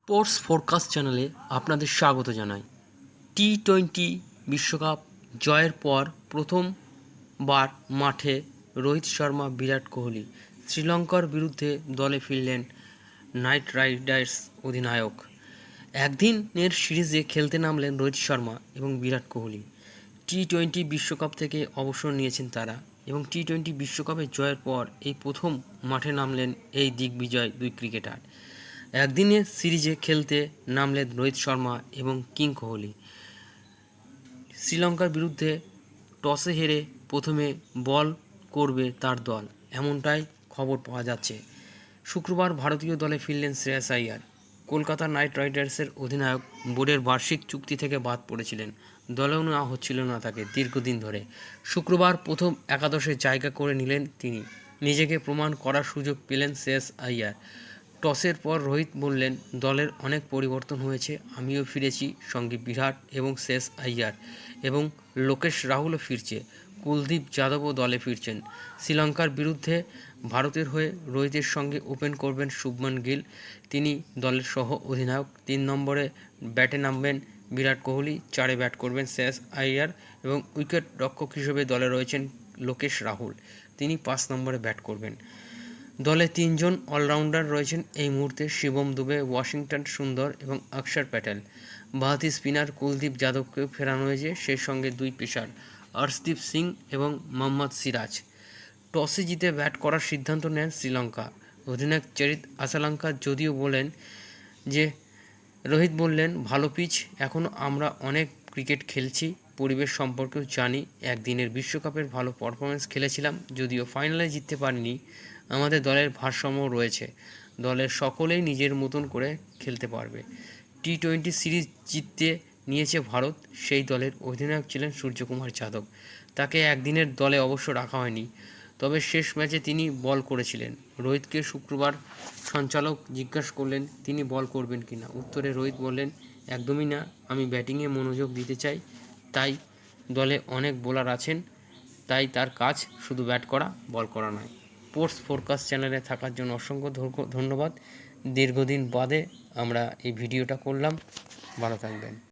Sports forecast চ্যানেলে আপনাদের স্বাগত জানাই। টি-20 বিশ্বকাপ জয়ের পর প্রথমবার মাঠে রোহিত শর্মা, বিরাট কোহলি। শ্রীলঙ্কার বিরুদ্ধে দলে ফিরলেন নাইট রাইডার্স অধিনায়ক। একদিনের সিরিজে খেলতে নামলেন রোহিত শর্মা এবং বিরাট কোহলি। টি-20 বিশ্বকাপ থেকে অবসর নিয়েছেন তারা এবং টি-20 বিশ্বকাপে জয়ের পর এই প্রথম মাঠে নামলেন এই দিগ্বিজয় দুই ক্রিকেটার। একদিনের সিরিজে খেলতে নামলেন রোহিত শর্মা এবং কিং কোহলি। শ্রীলঙ্কার বিরুদ্ধে টসে হেরে প্রথমে বল করবে তার দল, এমনটাই খবর পাওয়া যাচ্ছে। শুক্রবার ভারতীয় দলে ফিরলেন শ্রেয়াস আইয়ার। কলকাতা নাইট রাইডার্সের অধিনায়ক বোর্ডের বার্ষিক চুক্তি থেকে বাদ পড়েছিলেন, দলেও নেওয়া হচ্ছিল না তাকে দীর্ঘদিন ধরে। শুক্রবার প্রথম একাদশে জায়গা করে নিলেন তিনি। নিজেকে প্রমাণ করার সুযোগ পেলেন শ্রেয়াস আইয়ার। টসের পর রোহিত বললেন, দলের অনেক পরিবর্তন হয়েছে, আমিও ফিরেছি, সঙ্গে বিরাট এবং শ্রেয়াস আইয়ার এবং লোকেশ রাহুলও ফিরছে। কুলদীপ যাদবও দলে ফিরছেন। শ্রীলঙ্কার বিরুদ্ধে ভারতের হয়ে রোহিতের সঙ্গে ওপেন করবেন শুভমান গিল, তিনি দলের সহ অধিনায়ক। 3 নম্বরে ব্যাটে নামবেন বিরাট কোহলি, 4-এ ব্যাট করবেন শ্রেয়াস আইয়ার এবং উইকেট রক্ষক হিসেবে দলে রয়েছেন লোকেশ রাহুল, তিনি 5 নম্বরে ব্যাট করবেন। দলে 3 জন অলরাউন্ডার রয়েছেন এই মুহূর্তে: শিবম দুবে, ওয়াশিংটন সুন্দর এবং অক্ষর প্যাটেল। বাঁহাতি স্পিনার কুলদীপ যাদবকেও ফেরানো হয়েছে, সেই সঙ্গে 2 পেসার অর্শদীপ সিং এবং মোহাম্মদ সিরাজ। টসে জিতে ব্যাট করার সিদ্ধান্ত নেন শ্রীলঙ্কা। অধিনায়ক চরিত আসালাঙ্কা যদিও বলেন যে রোহিত বললেন, ভালো পিচ, এখনও আমরা অনেক ক্রিকেট খেলছি, পরিবেশ সম্পর্কেও জানি। একদিনের বিশ্বকাপের ভালো পারফরমেন্স খেলেছিলাম, যদিও ফাইনালে জিততে পারিনি। আমাদের দলের ভারসাম্য রয়েছে, দলের সকলেই নিজের মতন করে খেলতে পারবে। টি-20 সিরিজ জিততে নিয়েছে ভারত, সেই দলের অধিনায়ক ছিলেন সূর্যকুমার যাদব। তাকে একদিনের দলে অবশ্য রাখা হয়নি, তবে শেষ ম্যাচে তিনি বল করেছিলেন। রোহিতকে শুক্রবার সঞ্চালক জিজ্ঞাসা করলেন তিনি বল করবেন কিনা। উত্তরে রোহিত বললেন, একদমই না, আমি ব্যাটিংয়ে মনোযোগ দিতে চাই, তাই দলে অনেক বোলার আছেন, তাই তার কাজ শুধু ব্যাট করা, বল করা নয়। স্পোর্টস ফোরকাস্ট চ্যানেলে থাকার জন্য অসংখ্য ধন্যবাদ। দীর্ঘদিন বাদে আমরা এই ভিডিওটা করলাম। ভালো থাকবেন।